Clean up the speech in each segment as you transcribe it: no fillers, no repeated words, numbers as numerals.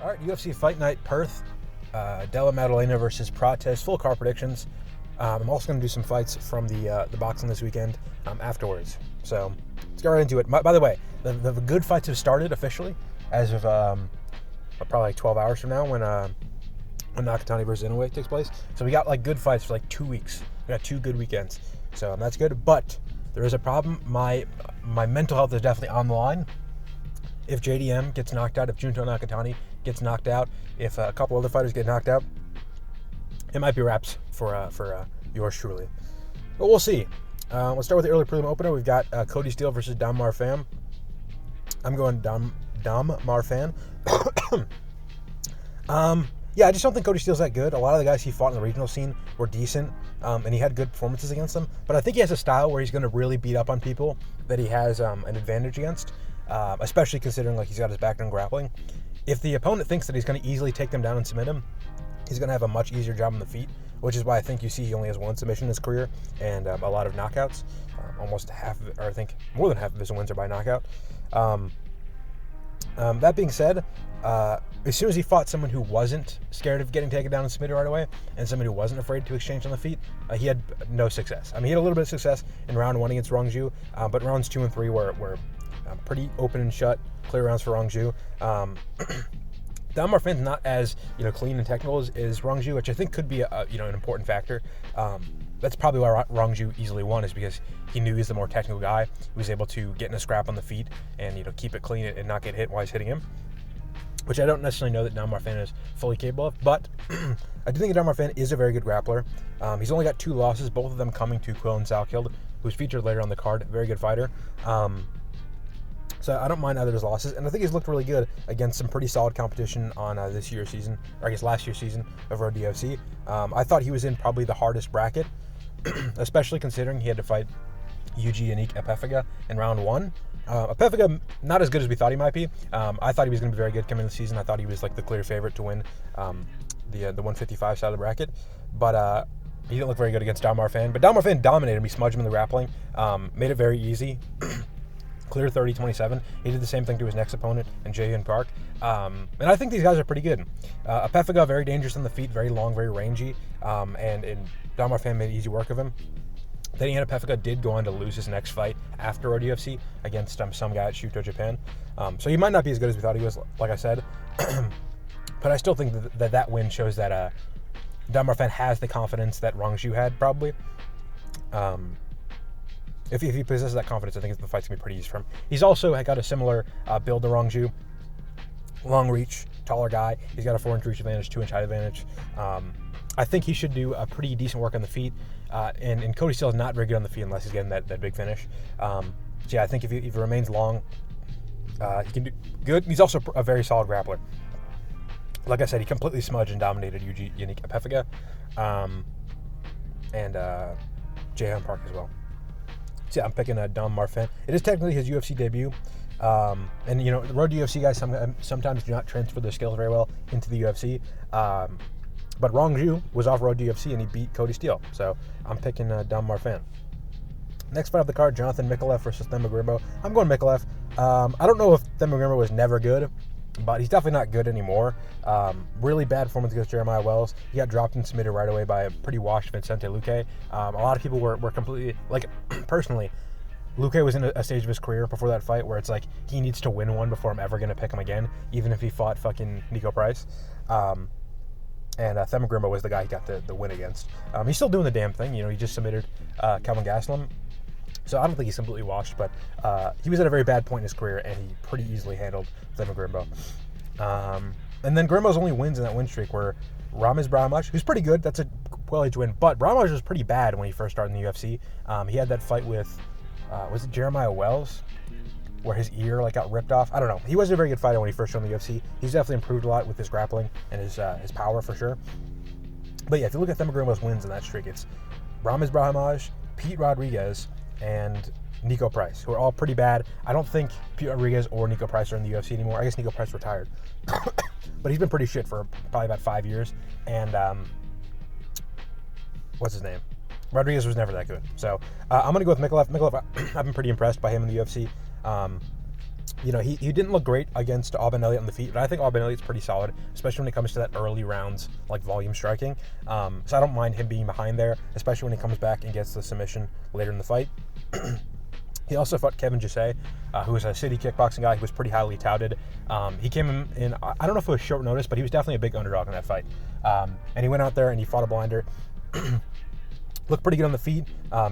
All right, UFC Fight Night Perth, Della Maddalena versus Prates, full card predictions. I'm also going to do some fights from the boxing this weekend afterwards. So let's get right into it. By the way, the good fights have started officially as of probably like 12 hours from now when Nakatani versus Inoue takes place. So we got like good fights for like 2 weeks. We got 2 good weekends. So that's good. But there is a problem. My mental health is definitely on the line. If JDM gets knocked out, if Junto Nakatani gets knocked out, if a couple other fighters get knocked out, it might be wraps for yours truly. But we'll see. Let's start with the early prelim opener. We've got Cody Steele versus Dom Marfan. I'm going Dom Marfan. Yeah, I just don't think Cody Steele's that good. A lot of the guys he fought in the regional scene were decent, and he had good performances against them. But I think he has a style where he's going to really beat up on people that he has an advantage against, especially considering like he's got his background grappling. If the opponent thinks that he's going to easily take them down and submit him, he's going to have a much easier job on the feet, which is why I think you see he only has 1 submission in his career and a lot of knockouts. Almost half, or I think more than half of his wins are by knockout. That being said, as soon as he fought someone who wasn't scared of getting taken down and submitted right away, and someone who wasn't afraid to exchange on the feet, he had no success. I mean, he had a little bit of success in round 1 against Rongju, but rounds 2 and 3 were pretty open and shut, clear rounds for Rongju. Dom Marfan's not as clean and technical as Rongju, which I think could be an important factor. That's probably why Rongju easily won, is because he knew he's the more technical guy. He was able to get in a scrap on the feet and keep it clean and not get hit while he's hitting him, which I don't necessarily know that Dom Marfan is fully capable of. But I do think Dom Marfan is a very good grappler. He's only got 2 losses, both of them coming to Quill and Salkild, who's featured later on the card. Very good fighter. So I don't mind either of his losses, and I think he's looked really good against some pretty solid competition on this year's season, or I guess last year's season of Road UFC. I thought he was in probably the hardest bracket, especially considering he had to fight Yuji Yannick Epefega in round 1. Epefega, not as good as we thought he might be. I thought he was going to be very good coming into the season. I thought he was like the clear favorite to win the 155 side of the bracket, but he didn't look very good against Dom Marfan. But Dom Marfan dominated him. He smudged him in the grappling, made it very easy. Clear 30-27. He did the same thing to his next opponent in Jae-Hyun Park. And I think these guys are pretty good. Epefega, very dangerous on the feet, very long, very rangy. And Dom Marfan made easy work of him. Then Epefega did go on to lose his next fight after Road UFC against some guy at Shuto, Japan. So he might not be as good as we thought he was, like I said. But I still think that win shows that Dom Marfan has the confidence that Rongju had, probably. If he possesses that confidence, I think the fight's going to be pretty easy for him. He's also got a similar build to Rongju. Long reach, taller guy. He's got a 4-inch reach advantage, 2-inch height advantage. I think he should do a pretty decent work on the feet. And Cody Steele is not very good on the feet unless he's getting that big finish. So yeah, I think if he remains long, he can do good. He's also a very solid grappler. Like I said, he completely smudged and dominated Yuji Yannick Epefega. And Jae-Hyun Park as well. So yeah, I'm picking Dom Marfan. It is technically his UFC debut. And the Road UFC guys sometimes do not transfer their skills very well into the UFC. But Rongju was off Road UFC and he beat Cody Steele. So I'm picking Dom Marfan. Next fight of the card, Jonathan Micaleff versus Themba Gorimbo. I'm going Micaleff. I don't know if Themba Gorimbo was never good, but he's definitely not good anymore. Really bad performance against Jeremiah Wells. He got dropped and submitted right away by a pretty washed Vicente Luque. A lot of people were completely, like, personally, Luque was in a stage of his career before that fight where it's like, he needs to win one before I'm ever going to pick him again, even if he fought fucking Nico Price. And Themba Gorimbo was the guy he got the win against. He's still doing the damn thing. He just submitted Kelvin Gastelum. So I don't think he's completely washed, but he was at a very bad point in his career, and he pretty easily handled Themba Gorimbo. And then Gorimbo's only wins in that win streak were Ramiz Brahimaj, who's pretty good. That's a well-aged win. But Brahimaj was pretty bad when he first started in the UFC. He had that fight with, was it Jeremiah Wells, where his ear got ripped off? I don't know. He wasn't a very good fighter when he first joined the UFC. He's definitely improved a lot with his grappling and his power for sure. But yeah, if you look at Themba Gorimbo's wins in that streak, it's Ramiz Brahimaj, Pete Rodriguez, and Nico Price, who are all pretty bad. I don't think Pete Rodriguez or Nico Price are in the UFC anymore. I guess Nico Price retired. But he's been pretty shit for probably about 5 years. And what's his name? Rodriguez was never that good. So I'm going to go with Micaleff. I've been pretty impressed by him in the UFC. he didn't look great against Elliott on the feet, but I think Elliott's pretty solid, especially when it comes to that early rounds, like volume striking. So I don't mind him being behind there, especially when he comes back and gets the submission later in the fight. He also fought Kevin Gisset, who was a city kickboxing guy who was pretty highly touted. He came in, I don't know if it was short notice, but he was definitely a big underdog in that fight. And he went out there and he fought a blinder. Looked pretty good on the feet,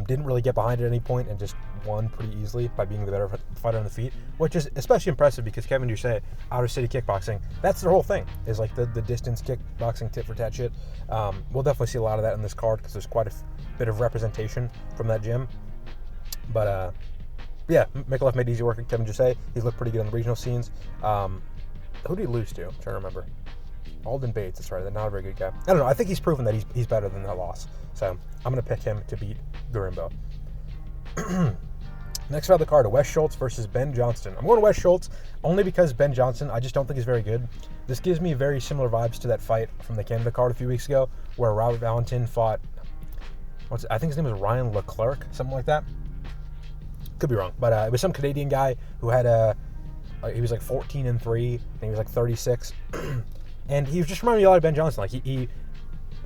didn't really get behind at any point, and just won pretty easily by being the better fighter on the feet, which is especially impressive because Kevin Gisset, outer city kickboxing, that's their whole thing, is like the distance kickboxing tit for tat shit. We'll definitely see a lot of that in this card because there's quite a bit of representation from that gym. But yeah, Micaleff made easy work at Kevin Gisset. He's looked pretty good on the regional scenes. Who did he lose to? I'm trying to remember. Alden Bates, that's right. That's not a very good guy. I don't know. I think he's proven that he's better than that loss. So I'm going to pick him to beat Gorimbo. Next fight of the card, Wes Schultz versus Ben Johnston. I'm going to Wes Schultz only because Ben Johnston, I just don't think he's very good. This gives me very similar vibes to that fight from the Canada card a few weeks ago where Robert Valentin fought, I think his name was Ryan Leclerc, something like that. Could be wrong, but it was some Canadian guy who had he was like 14-3, and he was like 36. And he was just reminding me a lot of Ben Johnston. Like he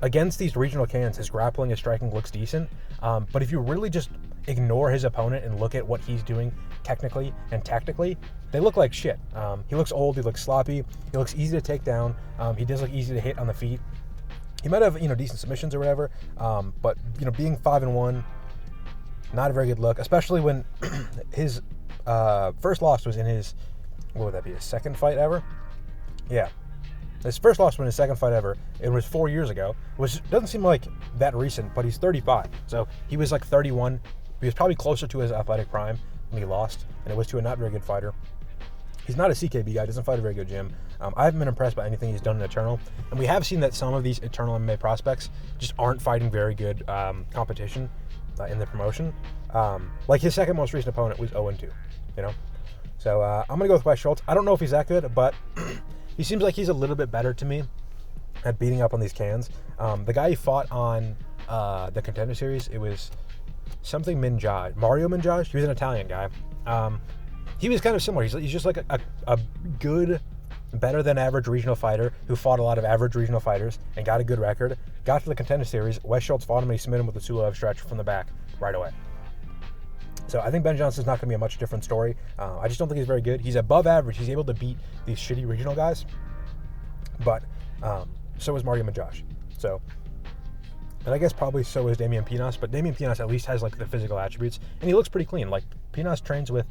against these regional cans, his grappling, his striking looks decent. But if you really just ignore his opponent and look at what he's doing technically and tactically, they look like shit. He looks old. He looks sloppy. He looks easy to take down. He does look easy to hit on the feet. He might have decent submissions or whatever. But being 5-1, not a very good look, especially when his first loss was in his, what would that be, his second fight ever? Yeah. His first loss was in his second fight ever. It was 4 years ago, which doesn't seem like that recent, but he's 35. So he was like 31. He was probably closer to his athletic prime when he lost, and it was to a not very good fighter. He's not a CKB guy, doesn't fight a very good gym. I haven't been impressed by anything he's done in Eternal, and we have seen that some of these Eternal MMA prospects just aren't fighting very good competition in the promotion. Like his second most recent opponent was 0-2, So I'm going to go with Wes Schultz. I don't know if he's that good, but he seems like he's a little bit better to me at beating up on these cans. The guy he fought on the Contender Series, it was something Minjaj, Mario Minjaj. He was an Italian guy. He was kind of similar. He's just like a good, better than average regional fighter who fought a lot of average regional fighters and got a good record. Got to the Contender Series. Wes Schultz fought him and he submitted him with the Sulev stretch from the back right away. So I think Ben Johnston's not going to be a much different story. I just don't think he's very good. He's above average. He's able to beat these shitty regional guys. But so is Mario Minjaj. So, and I guess probably so is Damian Pinas. But Damian Pinas at least has like the physical attributes. And he looks pretty clean. Like Pinas trains with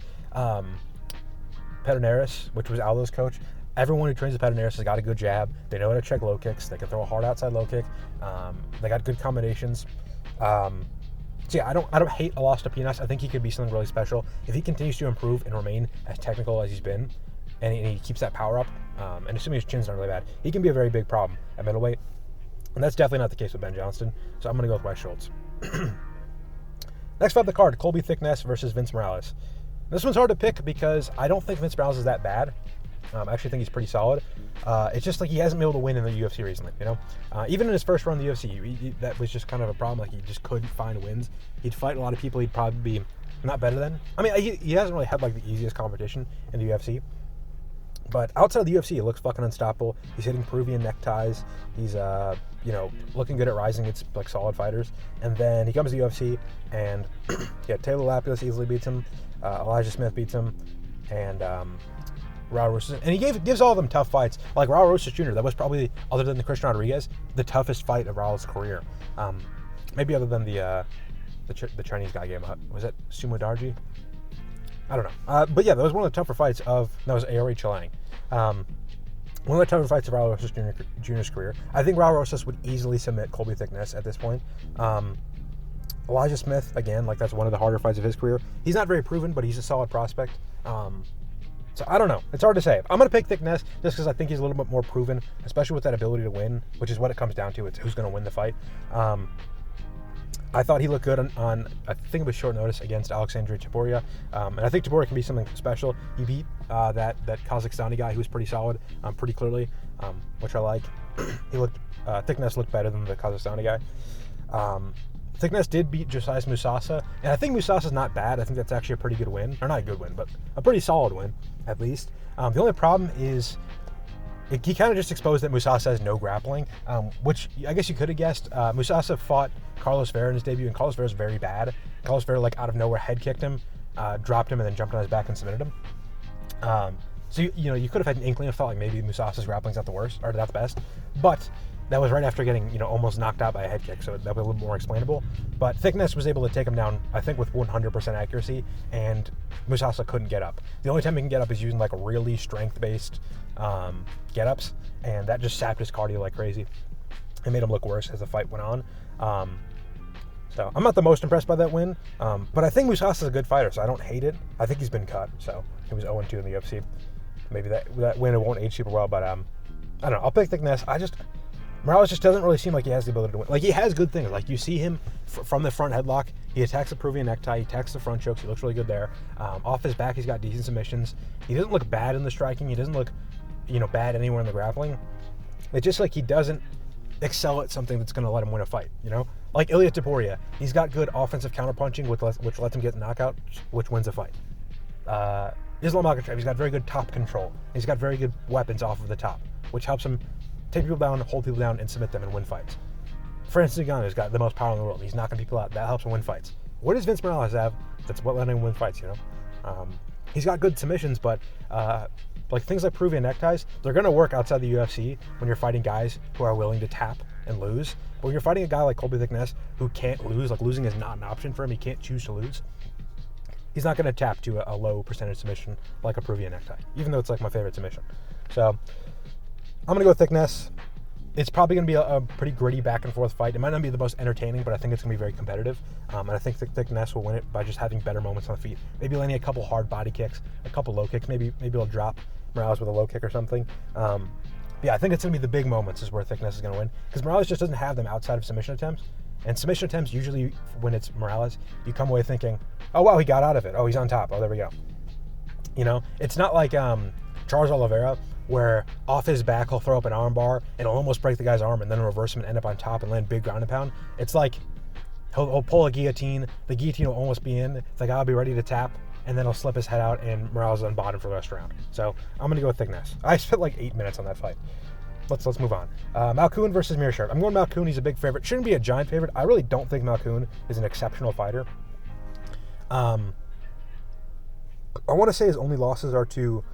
Pederneiras, which was Aldo's coach. Everyone who trains with Pederneiras has got a good jab. They know how to check low kicks. They can throw a hard outside low kick. They got good combinations. So yeah, I don't hate a loss to Pinas. I think he could be something really special if he continues to improve and remain as technical as he's been, and he keeps that power up. And assuming his chin's not really bad, he can be a very big problem at middleweight, and that's definitely not the case with Ben Johnston. So I'm going to go with Wes Schultz. Next fight of the card: Colby Thicknesse versus Vince Morales. This one's hard to pick because I don't think Vince Morales is that bad. I actually think he's pretty solid. It's just like he hasn't been able to win in the UFC recently, Even in his first run in the UFC, that was just kind of a problem. Like, he just couldn't find wins. He'd fight a lot of people he'd probably be not better than. I mean, he hasn't really had, like, the easiest competition in the UFC. But outside of the UFC, he looks fucking unstoppable. He's hitting Peruvian neckties. He's, looking good at rising against, like, solid fighters. And then he comes to the UFC, and, Taylor Lapidus easily beats him. Elijah Smith beats him. And, Raul Rosas, and he gives all of them tough fights. Like Raul Rosas Jr., that was probably, other than the Christian Rodriguez, the toughest fight of Raul's career. Maybe other than the Chinese guy gave him. Was it Sumo Darji? I don't know. But yeah, that was one of the tougher fights that was Aori Chilang. One of the tougher fights of Raul Rosas Jr.'s career. I think Raul Rosas would easily submit Colby Thicknesse at this point. Elijah Smith, again, like that's one of the harder fights of his career. He's not very proven, but he's a solid prospect. So I don't know. It's hard to say. I'm going to pick Thicknesse just because I think he's a little bit more proven, especially with that ability to win, which is what it comes down to. It's who's going to win the fight. I thought he looked good on I think it was short notice against Alexandre Taboria. And I think Taboria can be something special. He beat that Kazakhstani guy who was pretty solid, pretty clearly, which I like. Thicknesse looked better than the Kazakhstani guy. Thicknesse did beat Josias Musasa, and I think Musasa's not bad. I think that's actually a pretty good win. Or not a good win, but a pretty solid win, at least. The only problem is he kind of just exposed that Musasa has no grappling, which I guess you could have guessed. Musasa fought Carlos Vera in his debut, and Carlos Vera's very bad. Carlos Vera, like, out of nowhere, head kicked him, dropped him, and then jumped on his back and submitted him. So, you could have had an inkling of thought, like, maybe Musasa's grappling's not the worst, or not the best. But that was right after getting, almost knocked out by a head kick, so that was a little more explainable. But Thicknesse was able to take him down, I think, with 100% accuracy, and Musasa couldn't get up. The only time he can get up is using, like, really strength-based get-ups, and that just sapped his cardio like crazy. It made him look worse as the fight went on. So I'm not the most impressed by that win, but I think Musasa's a good fighter, so I don't hate it. I think he's been cut, so he was 0-2 in the UFC. Maybe that win won't age super well, but I don't know. I'll pick Thicknesse. Morales just doesn't really seem like he has the ability to win. Like, he has good things. Like, you see him from the front headlock. He attacks the Peruvian necktie. He attacks the front chokes. He looks really good there. Off his back, he's got decent submissions. He doesn't look bad in the striking. He doesn't look, bad anywhere in the grappling. It's just like he doesn't excel at something that's going to let him win a fight, Like Elliott Taporia. He's got good offensive counterpunching, which lets him get knockout, which wins a fight. Islam Makhachev, he's got very good top control. He's got very good weapons off of the top, which helps him take people down, hold people down, and submit them and win fights. Francis Ngannou's got the most power in the world. He's knocking people out. That helps him win fights. What does Vince Morales have? That's what letting him win fights, He's got good submissions, but like things like Peruvian neckties, they're going to work outside the UFC when you're fighting guys who are willing to tap and lose. But when you're fighting a guy like Colby Thicknesse who can't lose, like losing is not an option for him, he can't choose to lose, he's not going to tap to a low percentage submission like a Peruvian necktie, even though it's like my favorite submission. So I'm going to go with Thicknesse. It's probably going to be a pretty gritty back and forth fight. It might not be the most entertaining, but I think it's going to be very competitive. And I think Thicknesse will win it by just having better moments on the feet. Maybe landing a couple hard body kicks, a couple low kicks. Maybe he'll drop Morales with a low kick or something. Yeah, I think it's going to be the big moments is where Thicknesse is going to win, because Morales just doesn't have them outside of submission attempts. And submission attempts, usually when it's Morales, you come away thinking, oh, wow, he got out of it. Oh, he's on top. Oh, there we go. It's not like Charles Oliveira, where off his back he'll throw up an arm bar and it'll almost break the guy's arm and then reverse him and end up on top and land big ground and pound. It's like he'll pull a guillotine, the guillotine will almost be in, it's like I'll be ready to tap, and then he'll slip his head out and Morales is on bottom for the rest of the round. So I'm going to go with Thicknesse. I spent like 8 minutes on that fight. Let's move on. Malkoun versus Meerschaert. I'm going Malkoun. He's a big favorite. Shouldn't be a giant favorite. I really don't think Malkoun is an exceptional fighter. I want to say his only losses are to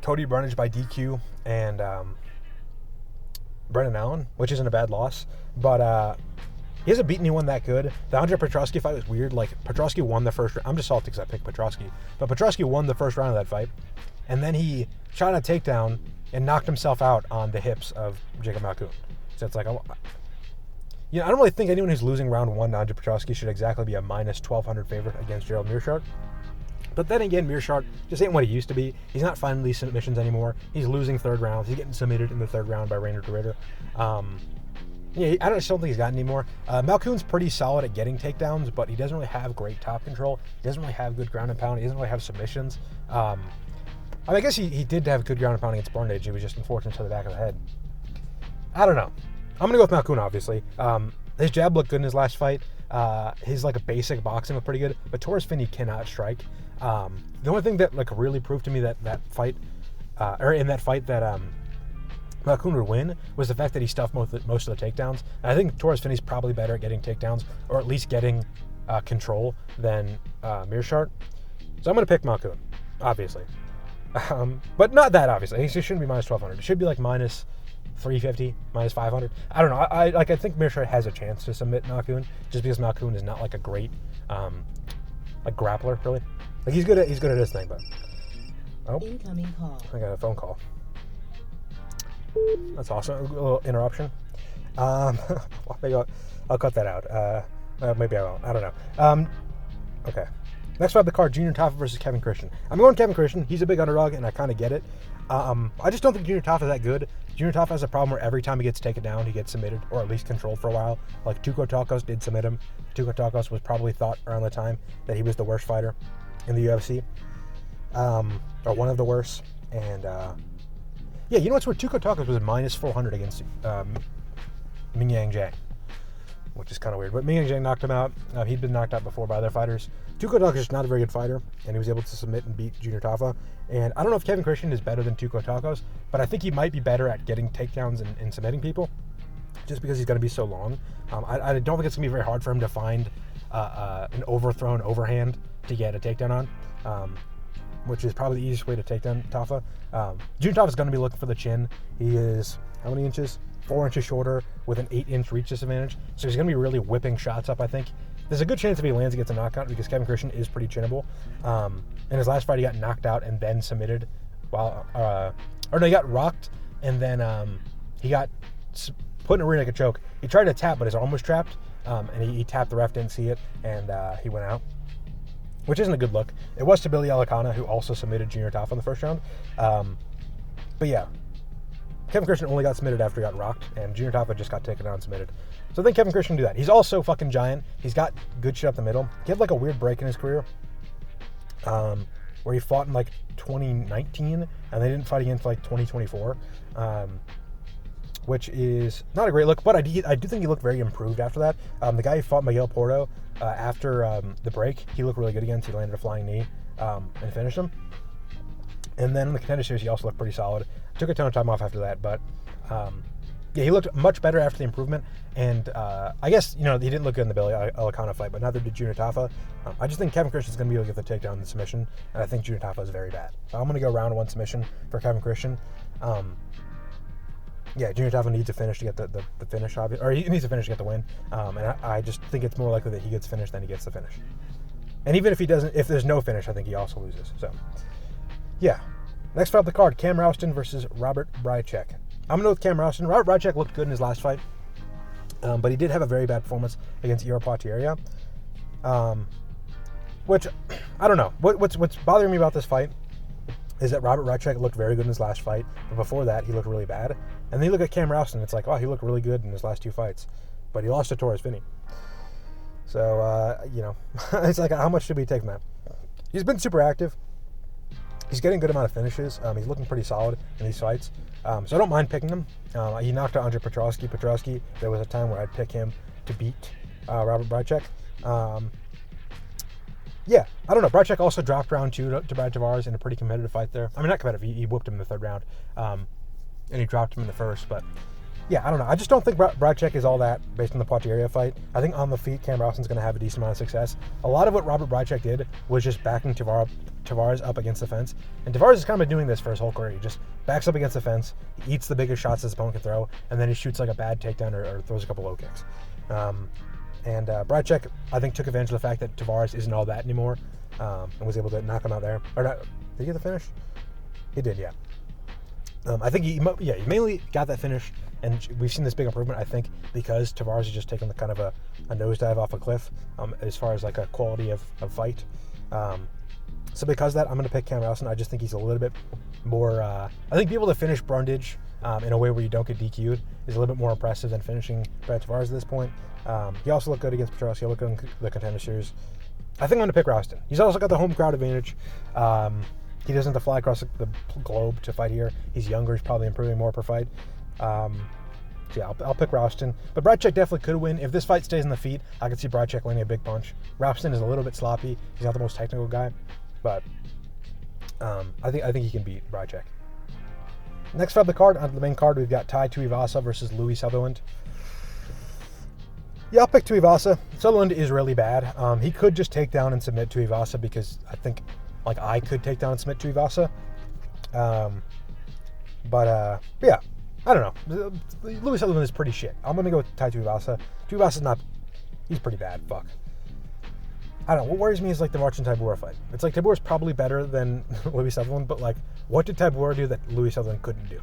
Cody Brundage by DQ and Brendan Allen, which isn't a bad loss, but he hasn't beaten anyone that good. The Andre Petrosky fight was weird. Like, Petrosky won the first round. I'm just salty because I picked Petrosky, but Petrosky won the first round of that fight, and then he shot a takedown and knocked himself out on the hips of Jacob Malkoun. So it's like, I don't really think anyone who's losing round one to Andre Petrosky should exactly be a minus 1,200 favorite against Gerald Meerschaert. But then again, Meerschaert just ain't what he used to be. He's not finding these submissions anymore. He's losing third rounds. He's getting submitted in the third round by Rainer DeRitter. I just don't think he's gotten any more. Malkoun's pretty solid at getting takedowns, but he doesn't really have great top control. He doesn't really have good ground and pound. He doesn't really have submissions. I guess he did have good ground and pound against Brundage. He was just unfortunate to the back of the head. I don't know. I'm going to go with Malkoun, obviously. His jab looked good in his last fight. His like a basic boxing looked pretty good, but Torres Finney cannot strike. The only thing that really proved to me that fight, or in that fight that Malkoun would win, was the fact that he stuffed most of the takedowns. And I think Torres Finney's probably better at getting takedowns, or at least getting control than Meerschaert. So I'm going to pick Malkoun, obviously. But not that obviously. It shouldn't be minus 1,200. It should be like minus 350, minus 500. I don't know. I think Meerschaert has a chance to submit Malkoun, just because Malkoun is not like a great grappler, really. Like he's good at his thing, but incoming call. I got a phone call. That's awesome. A little interruption. Maybe I'll cut that out. Maybe I won't. I don't know. Okay. Next fight of the card, Junior Tafa versus Kevin Christian. I'm going Kevin Christian. He's a big underdog, and I kind of get it. I just don't think Junior Tafa is that good. Junior Tafa has a problem where every time he gets taken down, he gets submitted, or at least controlled for a while. Like Tuco Tacos did submit him. Tuco Tacos was probably thought around the time that he was the worst fighter in the UFC, or one of the worst. And what's where Tuco Tacos was minus 400 against Mingyang Jang. which is kind of weird. But Meerschaert knocked him out. He'd been knocked out before by other fighters. Tuco Tafa's just not a very good fighter, and he was able to submit and beat Junior Tafa. And I don't know if Kevin Christian is better than Tuco Tacos, but I think he might be better at getting takedowns and submitting people, just because he's going to be so long. I don't think it's going to be very hard for him to find an overthrown overhand to get a takedown on, which is probably the easiest way to take down Tafa. Junior Tafa is going to be looking for the chin. He is, how many inches? 4 inches shorter with an 8-inch reach disadvantage. So he's going to be really whipping shots up, I think. There's a good chance if he lands, he gets a knockout, because Kevin Christian is pretty chinnable. In his last fight, he got knocked out and then submitted while, he got rocked, and then he got put in a rear naked choke. He tried to tap, but his arm was trapped, and he tapped, the ref didn't see it, and he went out, which isn't a good look. It was to Billy Alicana, who also submitted Junior Tafa in the first round. But yeah, Kevin Christian only got submitted after he got rocked, and Junior Tafa just got taken down and submitted. So I think Kevin Christian can do that. He's also fucking giant. He's got good shit up the middle. He had like a weird break in his career, where he fought in like 2019, and they didn't fight again until like 2024, which is not a great look, but I do think he looked very improved after that. The guy who fought Miguel Porto, after the break, he looked really good against. He landed a flying knee and finished him. And then in the Contender Series, he also looked pretty solid. Took a ton of time off after that, but he looked much better after the improvement. And I guess, he didn't look good in the Billy Alicana fight, but neither did Junior Tafa. I just think Kevin Christian's going to be able to get the takedown and submission, and I think Junior Tafa is very bad. So I'm going to go round one submission for Kevin Christian. Junior Tafa needs to finish to get the finish, obviously, or he needs to finish to get the win. And I just think it's more likely that he gets finished than he gets the finish. And even if he doesn't, if there's no finish, I think he also loses. So, yeah. Next fight up the card, Cam Rowston versus Robert Bryczek. I'm going to go with Cam Rowston. Robert Bryczek looked good in his last fight, but he did have a very bad performance against Iro Potiera, which, I don't know. What's bothering me about this fight is that Robert Bryczek looked very good in his last fight, but before that, he looked really bad. And then you look at Cam Rowston, it's like, oh, he looked really good in his last two fights, but he lost to Torres Finney. So, it's like, how much should we take from that? He's been super active. He's getting a good amount of finishes. He's looking pretty solid in these fights. So I don't mind picking him. He knocked out Andre Petroski. There was a time where I'd pick him to beat Robert Bryczek. I don't know. Bryczek also dropped round 2 to Brad Tavares in a pretty competitive fight there. I mean, not competitive. He whooped him in the third round. And he dropped him in the first. But, I don't know. I just don't think Bryczek is all that based on the Potiera fight. I think on the feet, Cam Rowston's going to have a decent amount of success. A lot of what Robert Bryczek did was just backing Tavares up against the fence. And Tavares has kind of been doing this for his whole career. He just backs up against the fence, he eats the biggest shots his opponent can throw, and then he shoots like a bad takedown or throws a couple low kicks. And Bryczek, I think, took advantage of the fact that Tavares isn't all that anymore, and was able to knock him out there. Or not, did he get the finish? He did, yeah. I think he mainly got that finish, and we've seen this big improvement, I think, because Tavares has just taken the kind of a nosedive off a cliff as far as like a quality of fight. So because of that, I'm going to pick Cam Rowston. I just think he's a little bit more, I think being able to finish Brundage in a way where you don't get DQ'd is a little bit more impressive than finishing Brad Tavares at this point. He also looked good against Petroski. He looked good in the Contender Series. I think I'm going to pick Rowston. He's also got the home crowd advantage. He doesn't have to fly across the globe to fight here. He's younger. He's probably improving more per fight. I'll pick Rowston. But Bryczek definitely could win. If this fight stays in the feet, I could see Bryczek landing a big punch. Rowston is a little bit sloppy. He's not the most technical guy. But I think he can beat Bryczek. Next fight of the card, on the main card, we've got Tuivasa versus Louie Sutherland. Yeah, I'll pick Tuivasa. Sutherland is really bad. He could just take down and submit Tuivasa because I think I could take down and submit Tuivasa. I don't know. Louie Sutherland is pretty shit. I'm going to go with Tuivasa. Tuivasa's not... He's pretty bad. Fuck. I don't know. What worries me is the Marcin Tybura fight. It's like Tybure's probably better than Louie Sutherland, but what did Tybura do that Louie Sutherland couldn't do?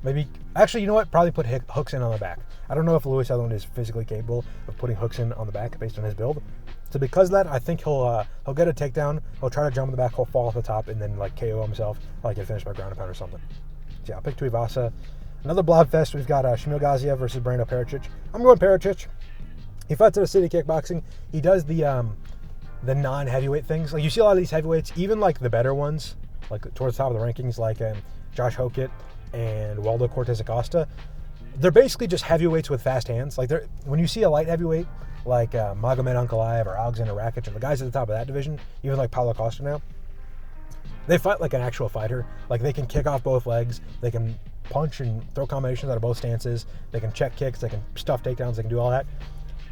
Maybe... Actually, you know what? Probably put hooks in on the back. I don't know if Louie Sutherland is physically capable of putting hooks in on the back based on his build. So because of that, I think he'll get a takedown. He'll try to jump in the back. He'll fall off the top and then KO himself. Get finished by ground and pound or something. So yeah, I'll pick Tuivasa. Another blob fest. We've got Shamil Gaziev versus Brando Pericic. I'm going Pericic. He fights at a city kickboxing. He does the non-heavyweight things. You see a lot of these heavyweights, even the better ones, towards the top of the rankings, Josh Hokett and Waldo Cortez Acosta. they're basically just heavyweights with fast hands. Like when you see a light heavyweight like Magomed Ankalaev or Alexander Rakic or the guys at the top of that division, even like Paulo Costa now, they fight like an actual fighter. Like they can kick off both legs, they can punch and throw combinations out of both stances, they can check kicks, they can stuff takedowns, they can do all that.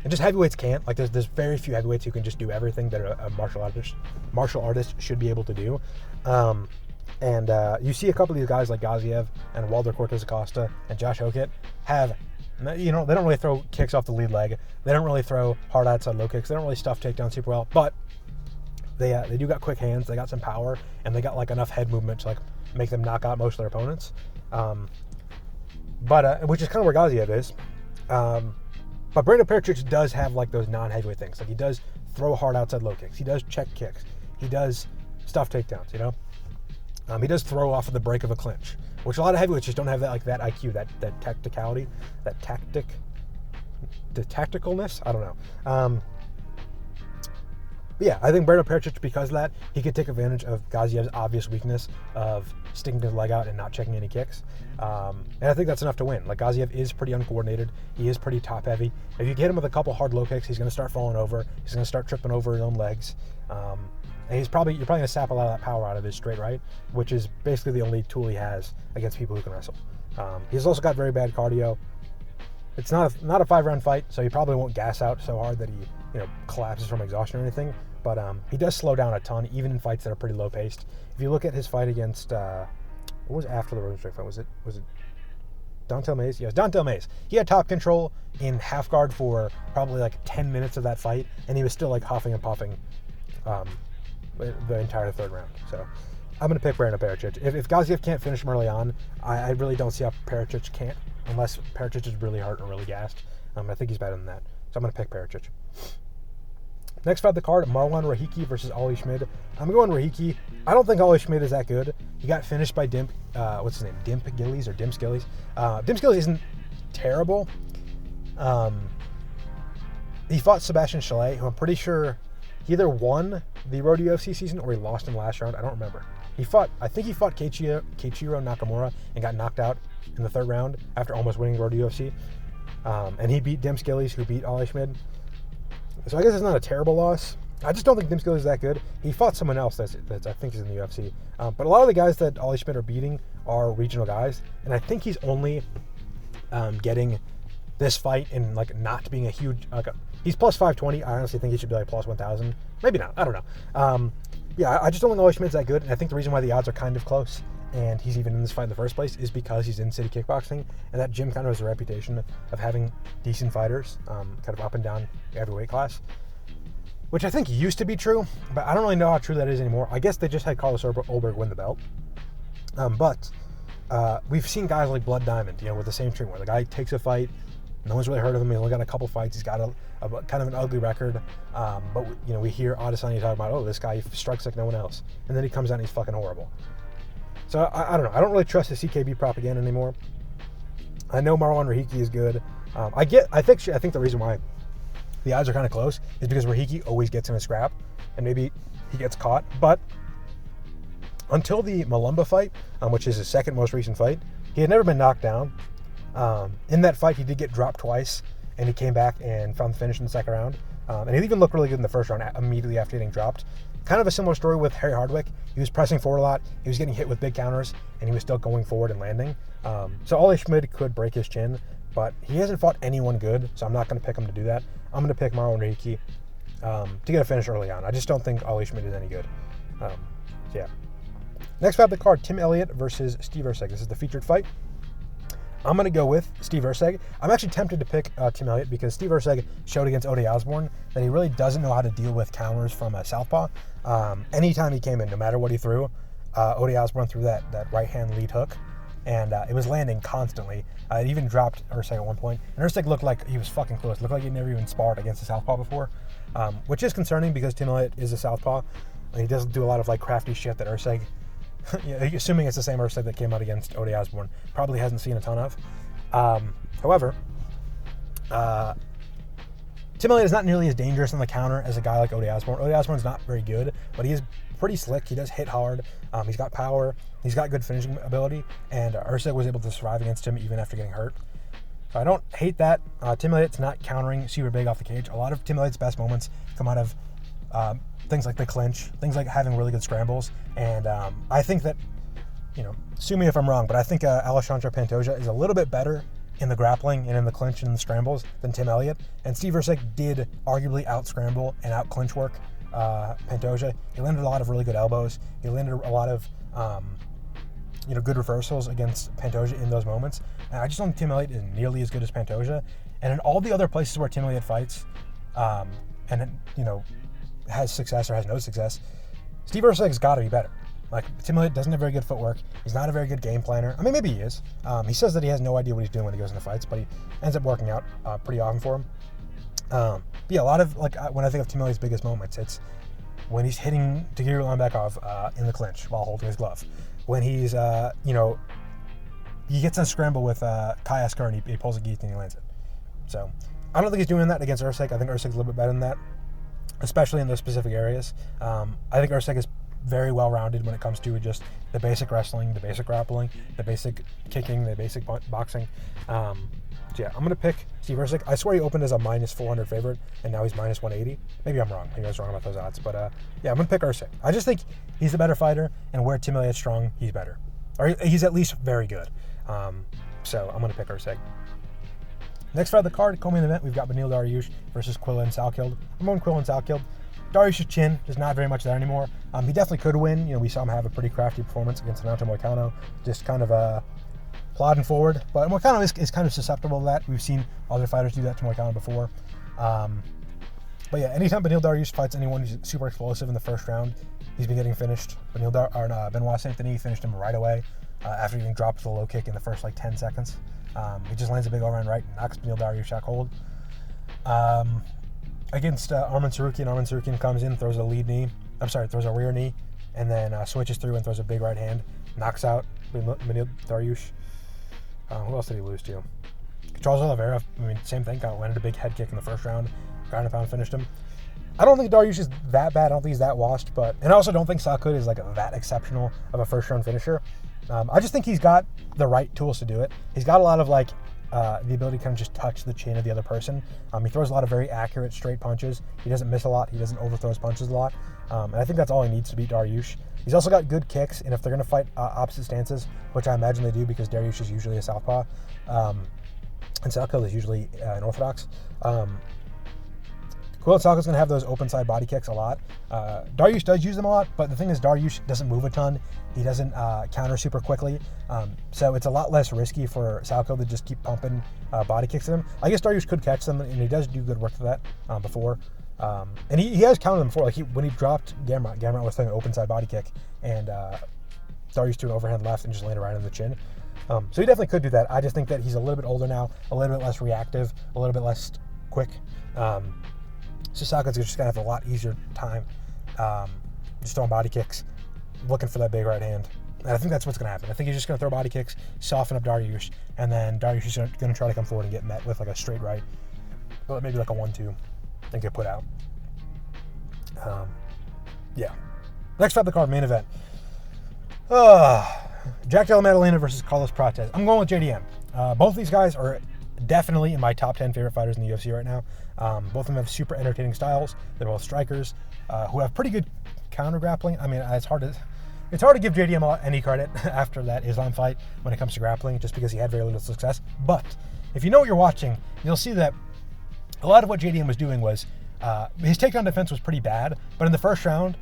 And just heavyweights can't. Like there's very few heavyweights who can just do everything that a martial artist should be able to do. And you see a couple of these guys like Gaziev and Walter Cortez Acosta and Josh Hokett have, they don't really throw kicks off the lead leg. They don't really throw hard outside low kicks. They don't really stuff takedowns super well. But they do got quick hands. They got some power, and they got like enough head movement to like make them knock out most of their opponents. Which is kind of where Gaziev is. But Brando Pericic does have like those non-heavyweight things. Like he does throw hard outside low kicks. He does check kicks. He does stuff takedowns. He does throw off of the break of a clinch, which a lot of heavyweights just don't have that IQ, that tacticality, the tacticalness. I don't know. But yeah, I think Brando Pericic, because of that, he could take advantage of Gaziev's obvious weakness of sticking his leg out and not checking any kicks. And I think that's enough to win. Like Gaziev is pretty uncoordinated. He is pretty top heavy. If you get him with a couple hard low kicks, he's going to start falling over. He's going to start tripping over his own legs. And you're probably going to sap a lot of that power out of his straight right, which is basically the only tool he has against people who can wrestle. He's also got very bad cardio. It's not a 5-round fight, so he probably won't gas out so hard that he collapses from exhaustion or anything. But he does slow down a ton, even in fights that are pretty low paced. If you look at his fight against what was after the Rosenstruck fight? Was it Dontel Mays? Yes, Dontel Mays. He had top control in half guard for probably like 10 minutes of that fight, and he was still like huffing and puffing the entire third round. So I'm going to pick Brando Pericic. If Gaziev can't finish him early on, I really don't see how Pericic can't, unless Pericic is really hurt or really gassed. I think he's better than that. So I'm going to pick Pericic. Next fight of the card, Marwan Rahiki versus Ollie Schmid. I'm going Rahiki. I don't think Ollie Schmid is that good. He got finished by Dimp Gillies or Dimps Gillies. Dimps Gillies isn't terrible. He fought Sebastian Chalet, who I'm pretty sure he either won the Road UFC season or he lost in the last round. I don't remember. I think he fought Keiichiro Nakamura and got knocked out in the third round after almost winning the Road UFC. And he beat Dimps Gillies, who beat Ollie Schmid. So I guess it's not a terrible loss. I just don't think Dimps Gillies is that good. He fought someone else that I think is in the UFC. But a lot of the guys that Ollie Schmid are beating are regional guys. And I think he's only getting this fight in like not being a huge... he's plus 520. I honestly think he should be like plus 1,000. Maybe not. I don't know. I just don't think Ollie Schmid's that good. And I think the reason why the odds are kind of close and he's even in this fight in the first place is because he's in City Kickboxing, and that gym kind of has a reputation of having decent fighters, kind of up and down every weight class, which I think used to be true, but I don't really know how true that is anymore. I guess they just had Carlos Ulberg win the belt, but we've seen guys like Blood Diamond, with the same treatment, where the guy takes a fight, no one's really heard of him, he's only got a couple fights, he's got a kind of an ugly record, but we hear Adesanya talk about, this guy strikes like no one else, and then he comes out and he's fucking horrible. So I don't know. I don't really trust the CKB propaganda anymore. I know Marwan Rahiki is good. I think the reason why the odds are kind of close is because Rahiki always gets in a scrap, and maybe he gets caught. But until the Malumba fight, which is his second most recent fight, he had never been knocked down. In that fight, he did get dropped twice, and he came back and found the finish in the second round. And he even looked really good in the first round immediately after getting dropped. Kind of a similar story with Harry Hardwick. He was pressing forward a lot. He was getting hit with big counters, and he was still going forward and landing. So Ollie Schmid could break his chin, but he hasn't fought anyone good, so I'm not going to pick him to do that. I'm going to pick Marwan Rahiki to get a finish early on. I just don't think Ollie Schmid is any good. Yeah. Next fight of the card, Tim Elliott versus Steve Erceg. This is the featured fight. I'm going to go with Steve Erceg. I'm actually tempted to pick Tim Elliott because Steve Erceg showed against Ode Osborne that he really doesn't know how to deal with counters from a southpaw. Anytime he came in, no matter what he threw, Ode Osborne threw that right-hand lead hook, and it was landing constantly. It even dropped Erceg at one point, and Erceg looked like he was fucking close. Looked like he'd never even sparred against a southpaw before, which is concerning because Tim Elliott is a southpaw, and he doesn't do a lot of like crafty shit that Erceg... assuming it's the same Erceg that came out against Ode Osborne, probably hasn't seen a ton of. However, Tim Elliott is not nearly as dangerous on the counter as a guy like Ode Osborne. Ode Osborne's not very good, but he is pretty slick. He does hit hard. He's got power. He's got good finishing ability, and Erceg was able to survive against him even after getting hurt. So I don't hate that. Tim Elliott's not countering super big off the cage. A lot of Tim Elliott's best moments come out of things like the clinch, things like having really good scrambles. And I think that, sue me if I'm wrong, but I think Alexandre Pantoja is a little bit better in the grappling and in the clinch and in the scrambles than Tim Elliott. And Steve Erceg did arguably out-scramble and out-clinch work Pantoja. He landed a lot of really good elbows. He landed a lot of good reversals against Pantoja in those moments. And I just don't think Tim Elliott is nearly as good as Pantoja. And in all the other places where Tim Elliott fights, has success or has no success, Steve Erceg's got to be better. Like, Tim Elliott doesn't have very good footwork. He's not a very good game planner. I mean, maybe he is. He says that he has no idea what he's doing when he goes into fights, but he ends up working out pretty often for him. But yeah, a lot of, when I think of Tim Elliott's biggest moments, it's when he's hitting Tagir Ulanbekov in the clinch while holding his glove. When he's, he gets in a scramble with Kai Esker and he pulls a guillotine and he lands it. So, I don't think he's doing that against Erceg. I think Erceg's a little bit better than that, especially in those specific areas. I think Erceg is very well-rounded when it comes to just the basic wrestling, the basic grappling, the basic kicking, the basic boxing. So yeah, I'm going to pick Steve Erceg. I swear he opened as a minus 400 favorite, and now he's minus 180. Maybe I'm wrong. Maybe I was wrong about those odds. But yeah, I'm going to pick Erceg. I just think he's the better fighter, and where Tim Elliott's strong, he's better. Or he's at least very good. So I'm going to pick Erceg. Next fight of the card, co-main event, we've got Beneil Dariush versus Quillan Salkeld. I'm going Quillan Salkeld. Dariush's chin is not very much there anymore. He definitely could win. We saw him have a pretty crafty performance against Renato Moicano, just kind of plodding forward. But Moicano is kind of susceptible to that. We've seen other fighters do that to Moicano before. But yeah, anytime Beneil Dariush fights anyone who's super explosive in the first round, he's been getting finished. Benoit Saint-Denis finished him right away after getting dropped with a low kick in the first 10 seconds. He just lands a big overhand right and knocks Beneil Dariush out cold. Against Arman Sarukian comes in, throws a rear knee, and then switches through and throws a big right hand, knocks out Beneil Dariush. Who else did he lose to? Charles Oliveira, same thing, landed a big head kick in the first round, ground and pound finished him. I don't think Dariush is that bad. I don't think he's that washed, and I also don't think Salkeld is that exceptional of a first round finisher. I just think he's got the right tools to do it. He's got a lot of the ability to kind of just touch the chin of the other person. He throws a lot of very accurate straight punches. He doesn't miss a lot. He doesn't overthrow his punches a lot. And I think that's all he needs to beat Dariush. He's also got good kicks, and if they're going to fight opposite stances, which I imagine they do because Dariush is usually a southpaw, and Salkeld is usually an orthodox, Quillan Salkeld's going to have those open side body kicks a lot. Dariush does use them a lot, but the thing is Dariush doesn't move a ton. He doesn't counter super quickly. So it's a lot less risky for Salkeld to just keep pumping body kicks at him. I guess Dariush could catch them, and he does do good work for that before. And he has countered them before. When he dropped Gamrot was throwing an open side body kick, and Dariush threw an overhand left and just landed right on the chin. So he definitely could do that. I just think that he's a little bit older now, a little bit less reactive, a little bit less quick. So Salkeld's just going to have a lot easier time just throwing body kicks, looking for that big right hand. And I think that's what's going to happen. I think he's just going to throw body kicks, soften up Dariush, and then Dariush is going to try to come forward and get met with a straight right, or maybe a 1-2, and get put out. Yeah. Next fight of the card, main event. Jack Della Maddalena versus Carlos Prates. I'm going with JDM. Both these guys are definitely in my top 10 favorite fighters in the UFC right now. Both of them have super entertaining styles. They're both strikers who have pretty good counter grappling. It's hard to give JDM any credit after that Islam fight when it comes to grappling, just because he had very little success. But if you know what you're watching, you'll see that a lot of what JDM was doing was his takedown defense was pretty bad. But in the first round,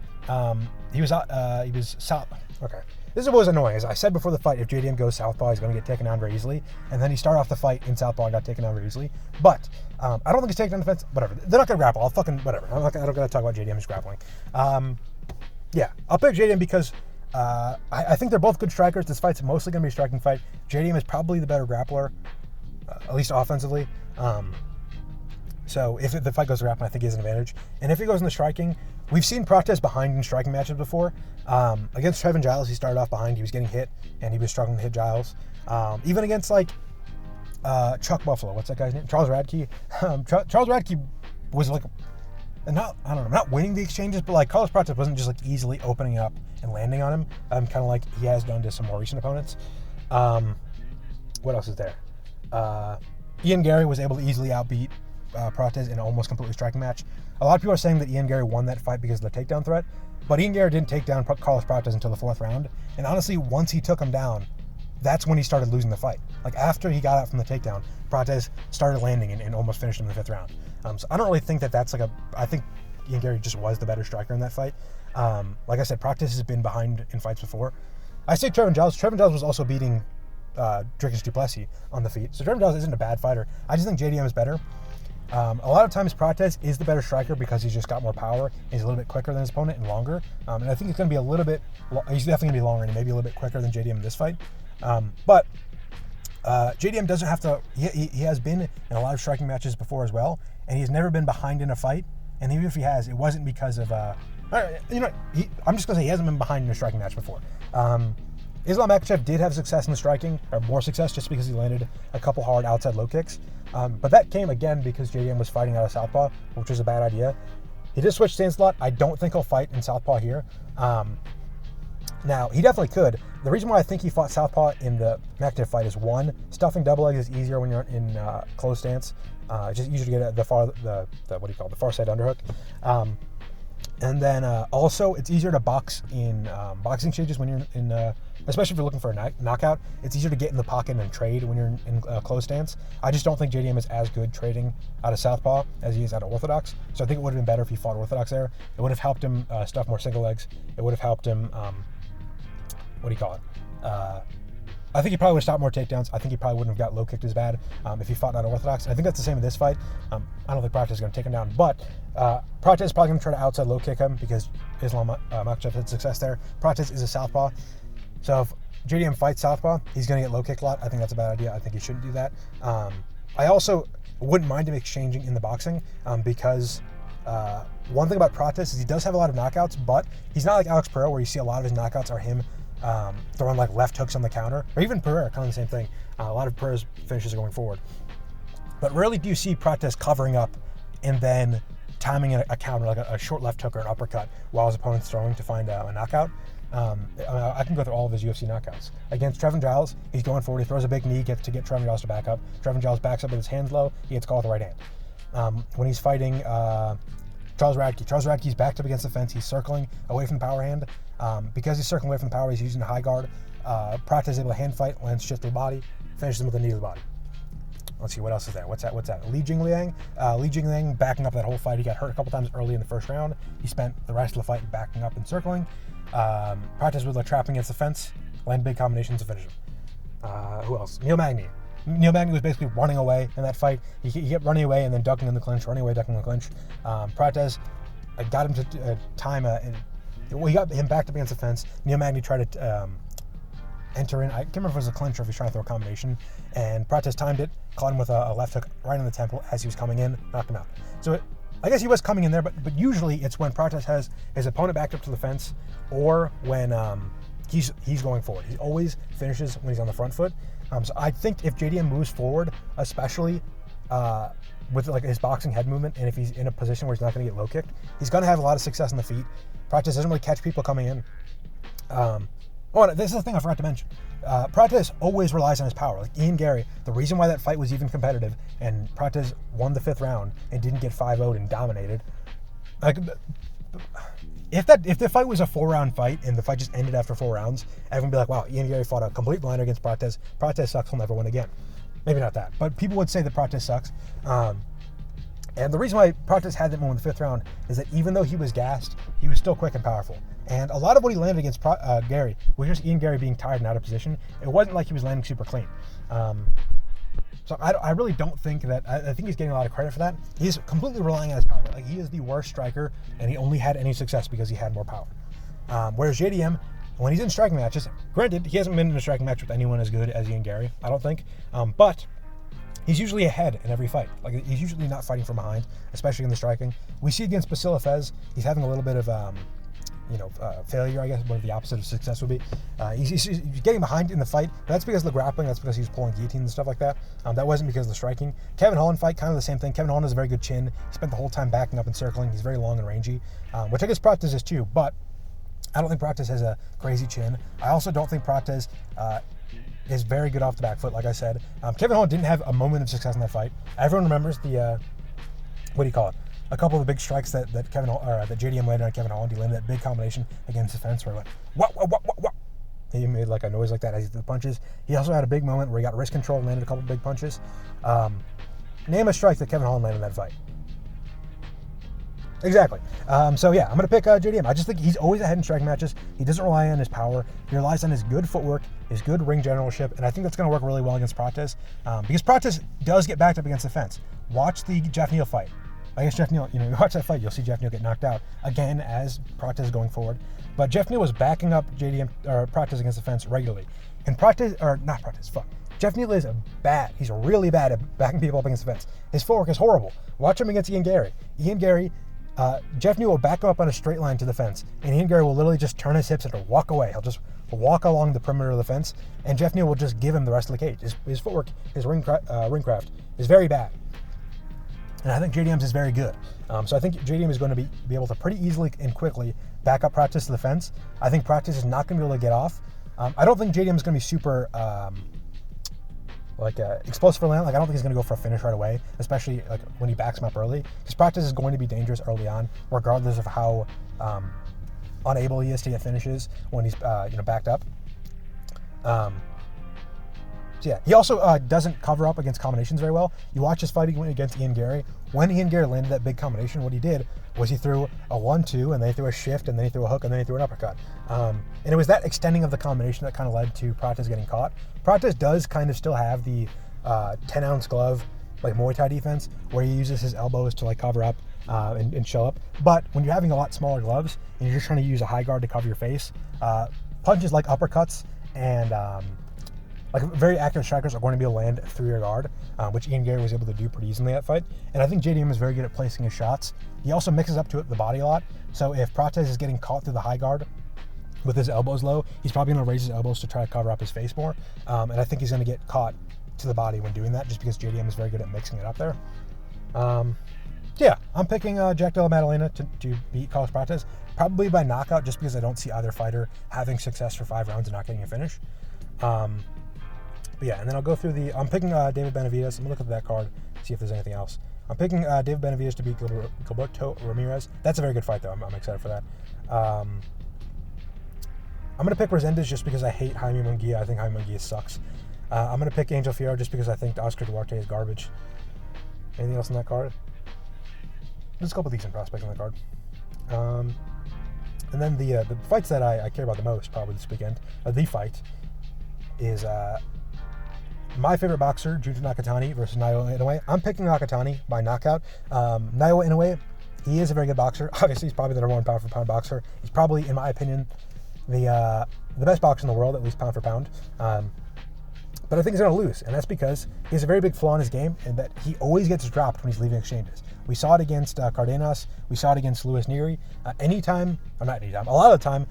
he was south. Okay. This is what was annoying. As I said before the fight, if JDM goes southpaw, he's going to get taken down very easily. And then he started off the fight in southpaw and got taken down very easily. But I don't think his takedown defense, whatever. They're not going to grapple. Whatever. I don't got to talk about JDM's grappling. Yeah, I'll pick JDM because I think they're both good strikers. This fight's mostly going to be a striking fight. JDM is probably the better grappler, at least offensively. So if the fight goes to grappling, I think he has an advantage. And if he goes in the striking, we've seen Prates behind in striking matches before. Against Trevin Giles, he started off behind. He was getting hit, and he was struggling to hit Giles. Even against Chuck Buffalo, what's that guy's name? Charles Radke. Charles Radke was not winning the exchanges, but Carlos Prates wasn't just easily opening up and landing on him. Kind of like he has done to some more recent opponents. What else is there? Ian Gary was able to easily outbeat Prates in an almost completely striking match. A lot of people are saying that Ian Gary won that fight because of the takedown threat, but Ian Gary didn't take down Carlos Prates until the 4th round. And honestly, once he took him down, that's when he started losing the fight. Like after he got out from the takedown, Prates started landing and almost finished him in the 5th round. So I don't really think that that's like I think Ian Gary just was the better striker in that fight. Like I said, Prates has been behind in fights before. I say Trevin Giles. Trevin Giles was also beating Dricus du Plessis on the feet. So Trevin Giles isn't a bad fighter. I just think JDM is better. A lot of times Prates is the better striker because he's just got more power. He's a little bit quicker than his opponent and longer. And I think it's going to be a little bit, he's definitely going to be longer and maybe a little bit quicker than JDM in this fight. But JDM doesn't have to, he has been in a lot of striking matches before as well. And he's never been behind in a fight. And even if he has, it wasn't because of, I'm just going to say he hasn't been behind in a striking match before. Islam Makhachev did have success in the striking, or more success just because he landed a couple hard outside low kicks. But that came again because JDM was fighting out of southpaw, which was a bad idea. He did switch stance a lot. I don't think he'll fight in southpaw here. Now, he definitely could. The reason why I think he fought southpaw in the Makhachev fight is, one, stuffing double legs is easier when you're in closed stance. It's just easier to get the far side underhook. And then also, it's easier to box in boxing stages when you're in, especially if you're looking for a knockout. It's easier to get in the pocket and trade when you're in closed stance. I just don't think JDM is as good trading out of southpaw as he is out of orthodox. So I think it would have been better if he fought orthodox there. It would have helped him stuff more single legs. It would have helped him, I think he probably would have stopped more takedowns. I think he probably wouldn't have got low kicked as bad if he fought out of orthodox. I think that's the same in this fight. I don't think Prates is going to take him down, but Prates is probably going to try to outside low kick him because Islam Makhachev had success there. Prates is a southpaw, so if JDM fights southpaw, he's going to get low kicked a lot. I think that's a bad idea. I think he shouldn't do that. I also wouldn't mind him exchanging in the boxing because one thing about Prates is he does have a lot of knockouts, but he's not like Alex Pereira where you see a lot of his knockouts are him throwing like left hooks on the counter, or even Pereira, kind of the same thing. A lot of Pereira's finishes are going forward. But rarely do you see Prates covering up and then timing a counter, like a short left hook or an uppercut, while his opponent's throwing to find a knockout. I can go through all of his UFC knockouts. Against Trevin Giles, he's going forward, he throws a big knee to get Trevin Giles to back up. Trevin Giles backs up with his hands low, he gets caught with the right hand. When he's fighting Charles Radke's backed up against the fence, he's circling away from the power hand. Because he's circling away from the power, he's using the high guard. Prates is able to hand fight, lands shift to the body, finishes him with a knee to the body. Let's see, what else is there? What's that? Li Jingliang backing up that whole fight. He got hurt a couple times early in the first round. He spent the rest of the fight backing up and circling. Prates with a trap against the fence, land big combinations to finish him. Who else? Neil Magny. Neil Magny was basically running away in that fight. He kept running away and then ducking in the clinch, running away, ducking in the clinch. Prates got him to time he got him backed up against the fence. Neil Magny tried to enter in. I can't remember if it was a clinch or if he was trying to throw a combination. And Prates timed it, caught him with a left hook right in the temple as he was coming in, knocked him out. So I guess he was coming in there, but usually it's when Prates has his opponent backed up to the fence or when he's going forward. He always finishes when he's on the front foot. So I think if JDM moves forward, especially with like his boxing head movement, and if he's in a position where he's not going to get low kicked, he's going to have a lot of success on the feet. Prates doesn't really catch people coming in. This is the thing I forgot to mention. Prates always relies on his power. Like Ian Gary, the reason why that fight was even competitive and Prates won the 5th round and didn't get 5-0'd and dominated. Like, if the fight was a 4-round fight and the fight just ended after 4 rounds, everyone would be like, wow, Ian Gary fought a complete blinder against Prates. Prates sucks, he'll never win again. Maybe not that, but people would say that Prates sucks. And the reason why Prates hadn't won the 5th round is that even though he was gassed, he was still quick and powerful. And a lot of what he landed against Gary was just Ian Gary being tired and out of position. It wasn't like he was landing super clean. So I really don't think that, I think he's getting a lot of credit for that. He's completely relying on his power. Like, he is the worst striker, and he only had any success because he had more power. Whereas JDM, when he's in striking matches, granted, he hasn't been in a striking match with anyone as good as Ian Gary, I don't think, but he's usually ahead in every fight. Like, he's usually not fighting from behind, especially in the striking. We see against Basila Fez, he's having a little bit of failure, I guess, what the opposite of success would be. He's getting behind in the fight, but that's because of the grappling, that's because he was pulling guillotines and stuff like that. That wasn't because of the striking. Kevin Holland fight, kind of the same thing. Kevin Holland has a very good chin. He spent the whole time backing up and circling. He's very long and rangy, which I guess Prates is too, but I don't think Prates has a crazy chin. I also don't think Prates is very good off the back foot, like I said. Kevin Holland didn't have a moment of success in that fight. Everyone remembers the, a couple of the big strikes that JDM landed on Kevin Holland. He landed that big combination against the fence where he went, what? He made like a noise like that as he did the punches. He also had a big moment where he got wrist control and landed a couple of big punches. Name a strike that Kevin Holland landed in that fight. Exactly. So yeah, I'm going to pick JDM. I just think he's always ahead in striking matches. He doesn't rely on his power. He relies on his good footwork, his good ring generalship, and I think that's going to work really well against Prates because Prates does get backed up against the fence. Watch the Jeff Neal fight. I guess Jeff Neal, you watch that fight, you'll see Jeff Neal get knocked out again as Prates going forward. But Jeff Neal was backing up Prates against the fence regularly. And Jeff Neal is bad. He's really bad at backing people up against the fence. His footwork is horrible. Watch him against Ian Gary. Jeff Neal will back him up on a straight line to the fence, and Ian Gary will literally just turn his hips and walk away. He'll just walk along the perimeter of the fence, and Jeff Neal will just give him the rest of the cage. His footwork, his ring craft is very bad. And I think JDM's is very good. So I think JDM is going to be able to pretty easily and quickly back up Prates to the fence. I think Prates is not going to be able to get off. I don't think JDM is going to be super explosive for land. I don't think he's going to go for a finish right away, especially when he backs him up early. Because Prates is going to be dangerous early on, regardless of how unable he is to get finishes when he's backed up. Yeah, he also doesn't cover up against combinations very well. You watch his fight against Ian Gary. When Ian Gary landed that big combination, what he did was he threw a 1-2, and then he threw a shift, and then he threw a hook, and then he threw an uppercut. And it was that extending of the combination that kind of led to Prates getting caught. Prates does kind of still have the 10-ounce glove, Muay Thai defense, where he uses his elbows to cover up and show up. But when you're having a lot smaller gloves, and you're just trying to use a high guard to cover your face, punches like uppercuts and very accurate strikers are going to be able to land through your guard, which Ian Gary was able to do pretty easily in that fight. And I think JDM is very good at placing his shots. He also mixes up to the body a lot. So if Prates is getting caught through the high guard with his elbows low, he's probably going to raise his elbows to try to cover up his face more. And I think he's going to get caught to the body when doing that, just because JDM is very good at mixing it up there. Yeah, I'm picking Jack Della Maddalena to beat Carlos Prates, probably by knockout, just because I don't see either fighter having success for 5 rounds and not getting a finish. But yeah, and then I'll go through I'm picking David Benavidez. I'm going to look at that card, see if there's anything else. I'm picking David Benavidez to beat Gilberto Ramirez. That's a very good fight, though. I'm excited for that. I'm going to pick Resendez just because I hate Jaime Munguia. I think Jaime Munguia sucks. I'm going to pick Angel Fierro just because I think Oscar Duarte is garbage. Anything else in that card? There's a couple decent prospects on that card. And then the fights that I care about the most probably this weekend, the fight, is my favorite boxer, Junta Nakatani versus Naoya Inoue. I'm picking Nakatani by knockout. Naoya Inoue, he is a very good boxer. Obviously, he's probably the number 1 pound-for-pound boxer. He's probably, in my opinion, the best boxer in the world, at least pound for pound. But I think he's going to lose, and that's because he has a very big flaw in his game, and that he always gets dropped when he's leaving exchanges. We saw it against Cardenas. We saw it against Luis Nery. A lot of the time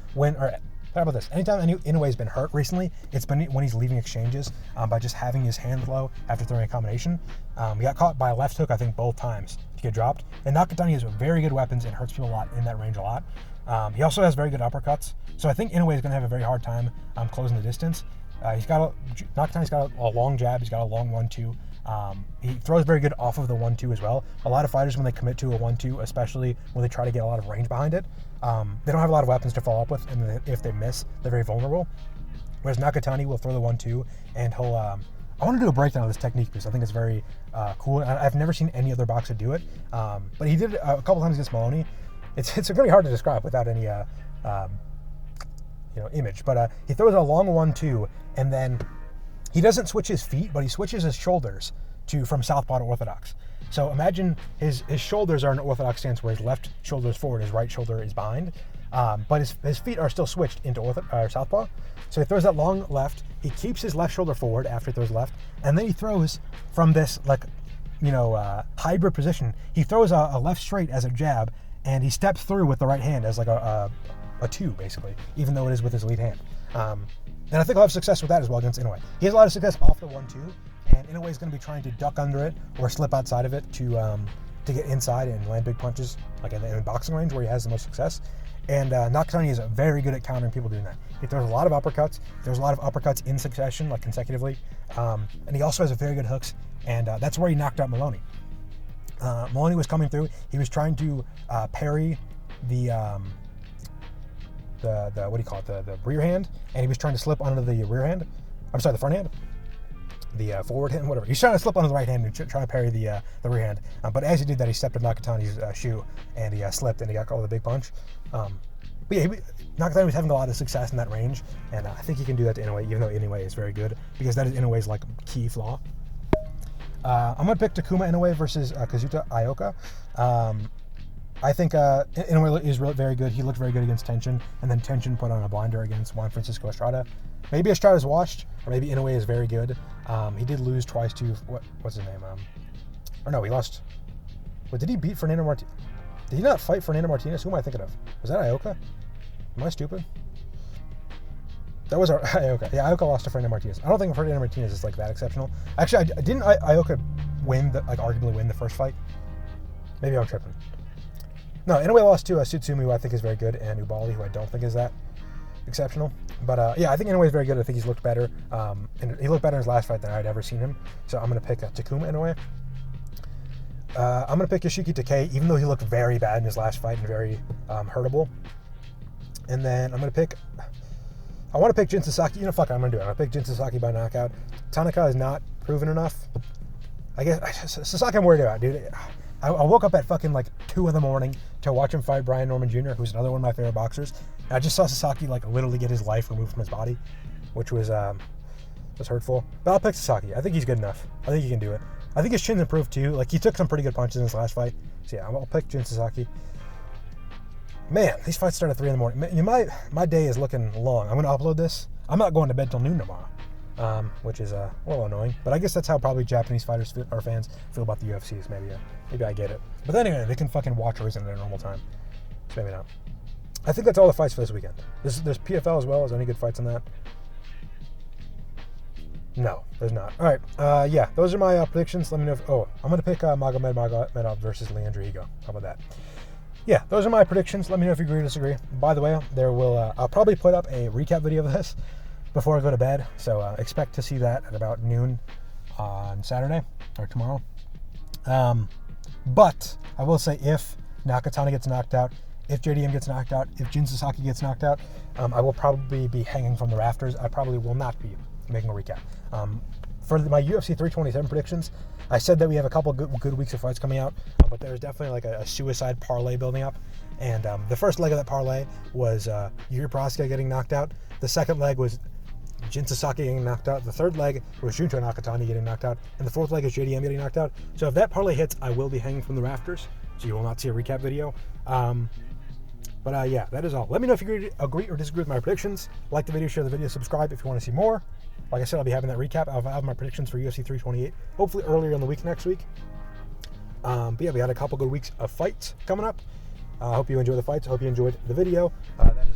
how about this? Anytime Inoue's been hurt recently, it's been when he's leaving exchanges by just having his hand low after throwing a combination. He got caught by a left hook, I think, both times to get dropped. And Nakatani has very good weapons and hurts people a lot in that range a lot. He also has very good uppercuts. So I think Inoue is going to have a very hard time closing the distance. Nakatani's got a long jab. He's got a long 1-2. He throws very good off of the 1-2 as well. A lot of fighters, when they commit to a 1-2, especially when they try to get a lot of range behind it, they don't have a lot of weapons to follow up with, and if they miss, they're very vulnerable. Whereas Nakatani will throw the 1-2, and he'll... I want to do a breakdown of this technique because I think it's very cool. I've never seen any other boxer do it, but he did it a couple times against Maloney. It's really hard to describe without any image, but he throws a long 1-2, and then he doesn't switch his feet, but he switches his shoulders from southpaw to orthodox. So imagine his shoulders are in an orthodox stance where his left shoulder is forward, his right shoulder is behind, but his feet are still switched into southpaw. So he throws that long left, he keeps his left shoulder forward after he throws left, and then he throws from this hybrid position. He throws a left straight as a jab, and he steps through with the right hand as a 2, basically, even though it is with his lead hand. And I think he'll have success with that as well against Inoue. He has a lot of success off the 1-2, and Inoue is going to be trying to duck under it or slip outside of it to get inside and land big punches, like in the boxing range where he has the most success. And Nakatani is very good at countering people doing that. He throws a lot of uppercuts. There's a lot of uppercuts in succession, like consecutively. And he also has a very good hooks. And that's where he knocked out Maloney. Maloney was coming through. He was trying to parry the what do you call it? The rear hand. And he was trying to slip onto the rear hand. I'm sorry, the front hand. The forward hand, whatever. He's trying to slip onto the right hand and try to parry the rear hand. But as he did that, he stepped on Nakatani's shoe and he slipped and he got caught with a big punch. But yeah, Nakatani was having a lot of success in that range, and I think he can do that to Inoue, even though Inoue is very good, because that is Inoue's like key flaw. I'm gonna pick Takuma Inoue versus Kazuta Ioka. I think Inoue is very good. He looked very good against Tenshin, and then Tenshin put on a blinder against Juan Francisco Estrada. Maybe Estrada's washed, or maybe Inoue is very good. He did lose twice to what's his name? Or no, he lost. What did he beat Fernando Martinez? Did he not fight Fernando Martinez? Who am I thinking of? Was that Ioka? Am I stupid? That was Ioka. Yeah, Ioka lost to Fernando Martinez. I don't think Fernando Martinez is like that exceptional. Actually, didn't Ioka win arguably win the first fight? Maybe I'm tripping. No, Inoue lost to Tsutsumi, who I think is very good, and Ubali, who I don't think is that exceptional. But yeah, I think Inoue is very good. I think he's looked better. And he looked better in his last fight than I'd ever seen him. So I'm going to pick Takuma Inoue. I'm going to pick Yoshiki Takei, even though he looked very bad in his last fight and very hurtable. And then I want to pick Jin Sasaki. You know, fuck it, I'm going to do it. I'm going to pick Jin Sasaki by knockout. Tanaka is not proven enough. I guess Sasaki I'm worried about, dude. I woke up at fucking like 2 in the morning to watch him fight Brian Norman Jr., who's another one of my favorite boxers. And I just saw Sasaki like literally get his life removed from his body, which was hurtful. But I'll pick Sasaki. I think he's good enough. I think he can do it. I think his chin's improved too. Like he took some pretty good punches in his last fight. So yeah, I'll pick Jin Sasaki. Man, these fights start at 3 in the morning. My day is looking long. I'm going to upload this. I'm not going to bed till noon tomorrow, which is a little annoying. But I guess that's how probably Japanese fighters or fans feel about the UFCs. Maybe I get it. But then anyway, they can fucking watch Rowston at their normal time. So maybe not. I think that's all the fights for this weekend. There's PFL as well. Is there any good fights in that? No, there's not. All right. Yeah, those are my predictions. Let me know if... Oh, I'm going to pick Magomedov versus Leandro Higo. How about that? Yeah, those are my predictions. Let me know if you agree or disagree. By the way, I'll probably put up a recap video of this before I go to bed. So expect to see that at about noon on Saturday or tomorrow. But I will say, if Nakatani gets knocked out, if JDM gets knocked out, if Jin Sasaki gets knocked out, I will probably be hanging from the rafters. I probably will not be making a recap. For my UFC 327 predictions, I said that we have a couple good weeks of fights coming out, but there's definitely like a suicide parlay building up. And the first leg of that parlay was Yuri Prohaska getting knocked out. The second leg was Jin Sasaki getting knocked out. The third leg was Junto Nakatani getting knocked out. And the fourth leg is JDM getting knocked out. So if that parlay hits, I will be hanging from the rafters. So you will not see a recap video. But yeah, that is all. Let me know if you agree or disagree with my predictions. Like the video, share the video, subscribe if you want to see more. Like I said, I'll be having that recap. I'll have my predictions for UFC 328, hopefully earlier in the week next week. But yeah, we had a couple good weeks of fights coming up. I hope you enjoy the fights. I hope you enjoyed the video. That is